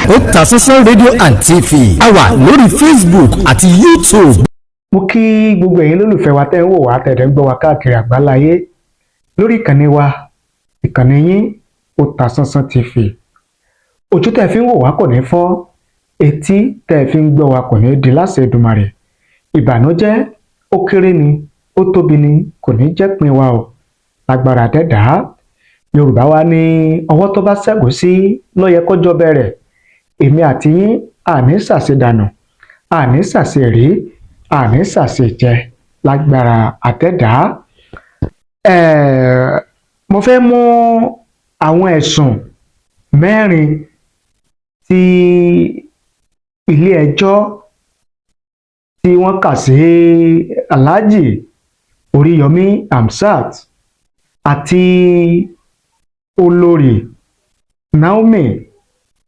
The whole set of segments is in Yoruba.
Otasansan rédíò and TV a wà lórí Facebook àti YouTube. Mo kí gbogbo ẹ̀yin lólùfẹ́ wa tẹ́ ń wò wá tẹ̀dẹ̀ ń gbọ́ wa káàkiri àgbáláyé lórí ìkànnì wa ìkànnì yín Otasansan TV. Ojú tẹ́ fi ń wò wá kò ní fọ́, etí tẹ́ fi ń gbọ́ wa kò ní di láṣẹ Èdùmàrè. Ìbànújẹ́ ó kéré ni ó tóbi ni kò ní jẹ́ pín wa o lágbára dẹ́dàá. Yorùbá wa ní ọwọ́ tó bá ṣẹ́gun sí ló yẹ kọ́jọ́ bẹ̀rẹ̀. Èmi àti yín àní ṣàṣedànù àní ṣàṣerí àní ṣàṣejẹ lágbára àdẹ́dàá. Mo fẹ́ mú àwọn ẹ̀sùn mẹ́rin tí ilé ẹjọ́ tí wọ́n kà sí Alhaji Oriyomi Hamzat àti olórí Naomi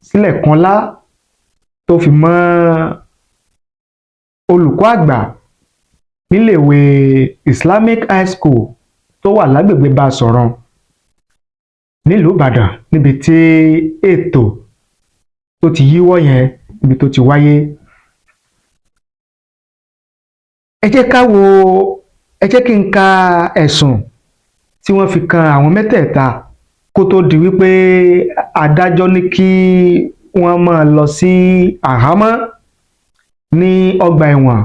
sílẹ̀kùnlá tó fi mọ́ olùkọ́ àgbà níléèwé Islamic High School tó wà lágbègbè Basọ̀run nílùú Ìbàdàn níbi tí ètò tó ti yíwọ́ yẹn níbi tó ti wáyé. Ẹ jẹ́ kí n ka ẹ̀sùn tí wọ́n fi kan àwọn mẹ́tẹ̀ẹ̀ta kó tó di wípé adájọ́ ní kí wọ́n máa lọ sí àhámọ́ ní ọgbà ẹ̀wọ̀n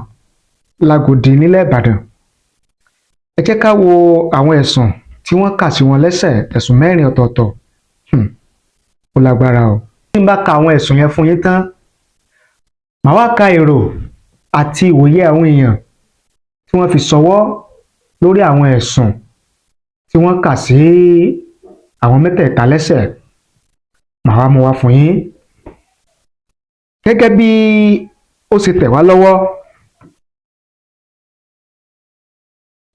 Lágòdì nílẹ̀ Ìbàdàn. Ẹ jẹ́ ká wo àwọn ẹ̀sùn tí wọ́n kà sí wọn lẹ́sẹ̀, ẹ̀sùn mẹ́rin ọ̀tọ̀ọ̀tọ̀. Ó lágbára o. Tí n bá ka àwọn ẹ̀sùn yẹn fún yín tán, màá wá ka èrò àti ìwòye àwọn èèyàn tí wọ́n fi ṣọwọ́ lórí àwọn ẹ̀sùn tí wọ́n kà sí àwọn mẹ́tẹ̀ẹ̀ta lẹ́sẹ̀. Màá wá mú wá fún yín gẹ́gẹ́ bí ó ṣe tẹ̀ wá lọ́wọ́.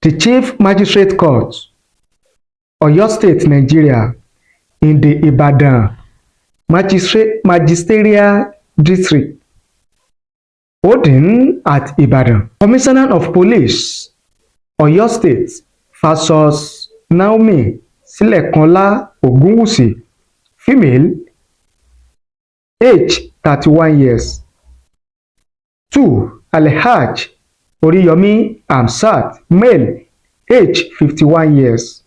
The Chief Magistrate Court, Oyo State, Nigeria, in the Ibadan Magisterial District, holding at Ibadan. Commissioner of Police, Oyo State, versus Naomi Silekanla Ogunwusi, female, age 31 years. 2. Alhaji Oriyomi Hamzat, male, age 51 years.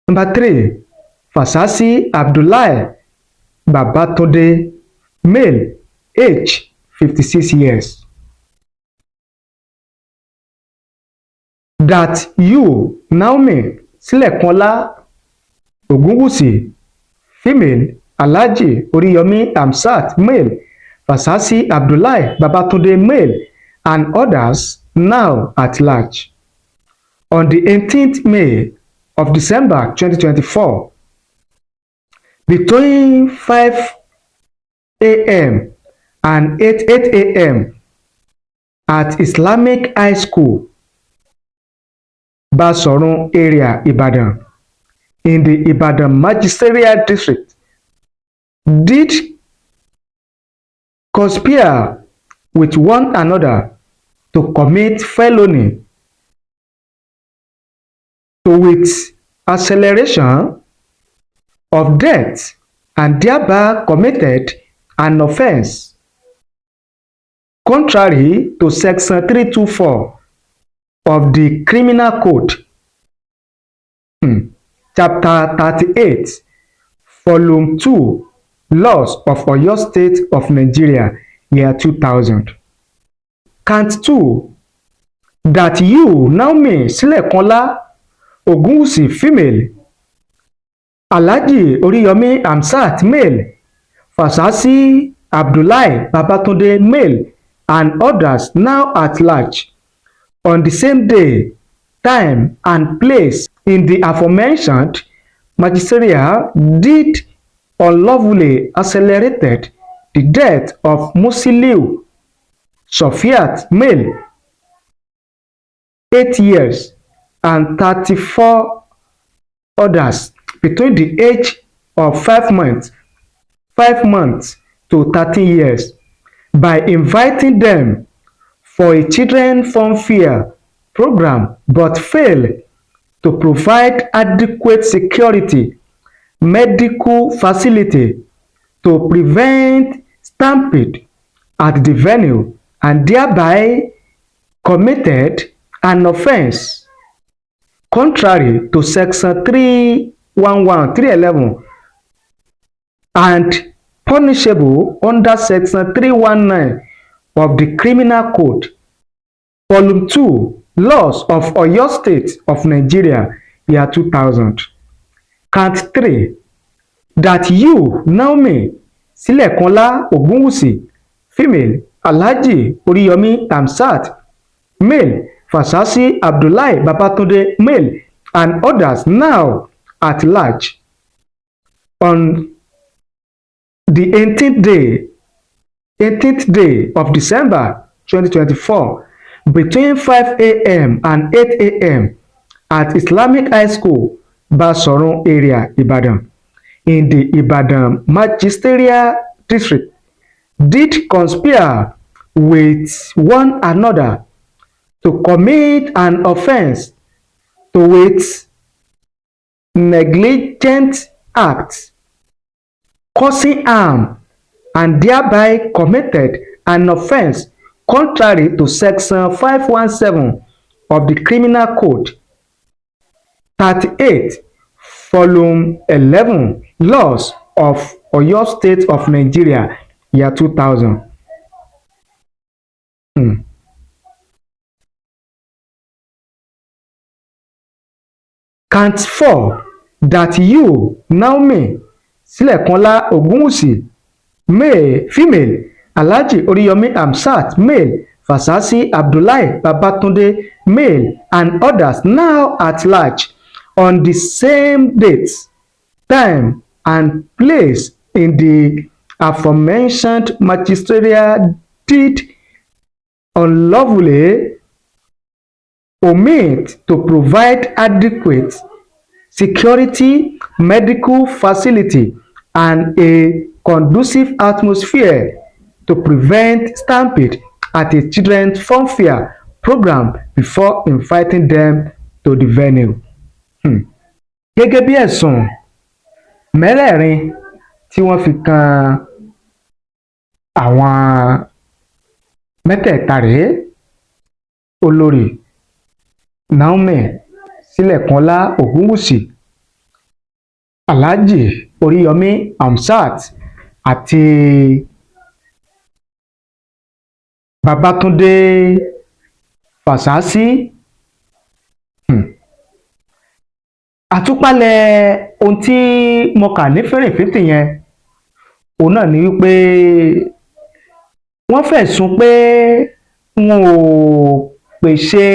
Number 3. Fasasi Abdulahhi Babatunde, male, age 56 years. That you, Naomi Silekanla Ogunwusi, female, Alhaji Oriyomi Hamzat, male, Fasasi Abdulahhi Babatunde, male, and others now at large. On the 18th May of December 2024, between 5 a.m. and 8 a.m. at Islamic High School, Basọ̀run area, Ibadan, in the Ibadan Magisterial District, did conspire with one another to commit felony with acceleration of death and thereby committed an offence contrary to Section 324 of the Criminal Code, Chapter 38, Volume 2, Laws of Oyo State of Nigeria, year 2000. Count 2. That you, Naomi Silekanla Ogunwusi, female, Alhaji Oriyomi Hamzat, male, Fasasi Abdulahhi Babatunde, male, and others now at large, on the same day, time, and place in the aforementioned magisterial did unlawfully accelerated the death of Musiliu Sofiat, male, 8 years, and 34 others between the age of 5 months to 13 years by inviting them for a children fund fair program but failed to provide adequate security, medical facility, to prevent stampede at the venue and thereby committed an offence contrary to section 311, 311 and punishable under section 319 of the Criminal Code, Volume 2, Laws of Oyo State of Nigeria, year 2000. Count 3. That you, Naomi Silekanla Ogunwusi, female, Alhaji Oriyomi Hamzat, male, Fasasi Abdulahhi Babatunde, male, and others now at large, on the 18th day of December 2024, between 5 a.m. and 8 a.m. at Islamic High School, Basorun area, Ibadan, in the Ibadan Magisterial District, did conspire with one another to commit an offence, to wit, negligent acts, causing harm, and thereby committed an offence contrary to section 517 of the Criminal Code, 38, volume 11, Laws of Oyo State of Nigeria, year 2000. Count 4. That you, Naomi Silekanla Ogunwusi, male, female, Alhaji Oriyomi Hamzat, male, Fasasi Abdulahhi Babatunde, male, and others now at large, on the same date, time, and place in the aforementioned magisterial did unlawfully omit to provide adequate security, medical facility, and a conducive atmosphere to prevent stampede at a children's funfair program before inviting them to the venue. Gẹ́gẹ́ bí ẹ̀sùn mẹ́rẹ̀ẹ̀rin tí wọ́n fi kan àwọn mẹ́tẹ̀ẹ̀ta rèé: olórí Naomi Silekanla Ogunwusi, Alhaji Oriyomi Hamzat àti Babatunde Fasasi. Àtúpalẹ̀ ohun tí mo kà ní fèrèfètè yẹn, òun náà ni wípé wọ́n fẹ̀sùn pé wọn ò pèsè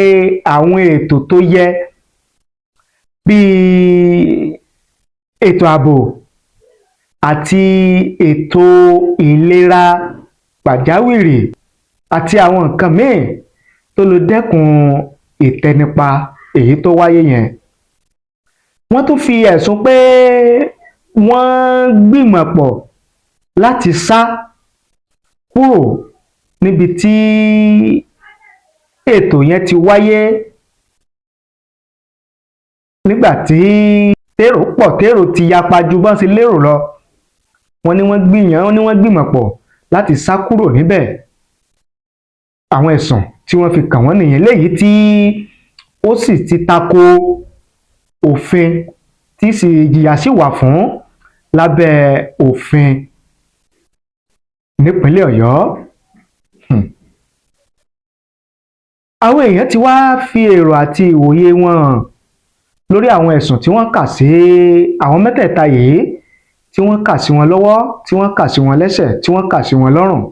àwọn ètò tó yẹ bíi ètò ààbò àti ètò ìlera pàjáwìrì àti àwọn nǹkan míì tó lè dẹ́kun ìtẹnipa èyí tó wáyé yẹn. Wọ́n tún fi ẹ̀sùn pé wọ́n gbìmọ̀ pọ̀ láti sá kúrò níbi tí ètò yẹn ti wáyé nígbà tí tèrò pọ̀, tèrò ti yapa ju bọ́n ṣe lérò lọ. Wọ́n ní wọ́n gbìmọ̀ pọ̀ láti sá kúrò níbẹ̀. Àwọn ẹ̀sùn tí wọ́n fi kàn wọ́n nìyẹn, léyìí tí ó sì ti tako òfin tí ìjìyà sì wà fún lábẹ́ òfin nípínlẹ̀ Ọ̀yọ́. Àwọn èèyàn ti wá fi èrò àti ìwòye wọn hàn lórí àwọn ẹ̀sùn tí wọ́n kà sí àwọn mẹ́tẹ̀ẹ̀ta yìí, tí wọ́n kà sí wọn lọ́wọ́, tí wọ́n kà sí wọn lẹ́sẹ̀, tí wọ́n kà sí wọn lọ́rùn.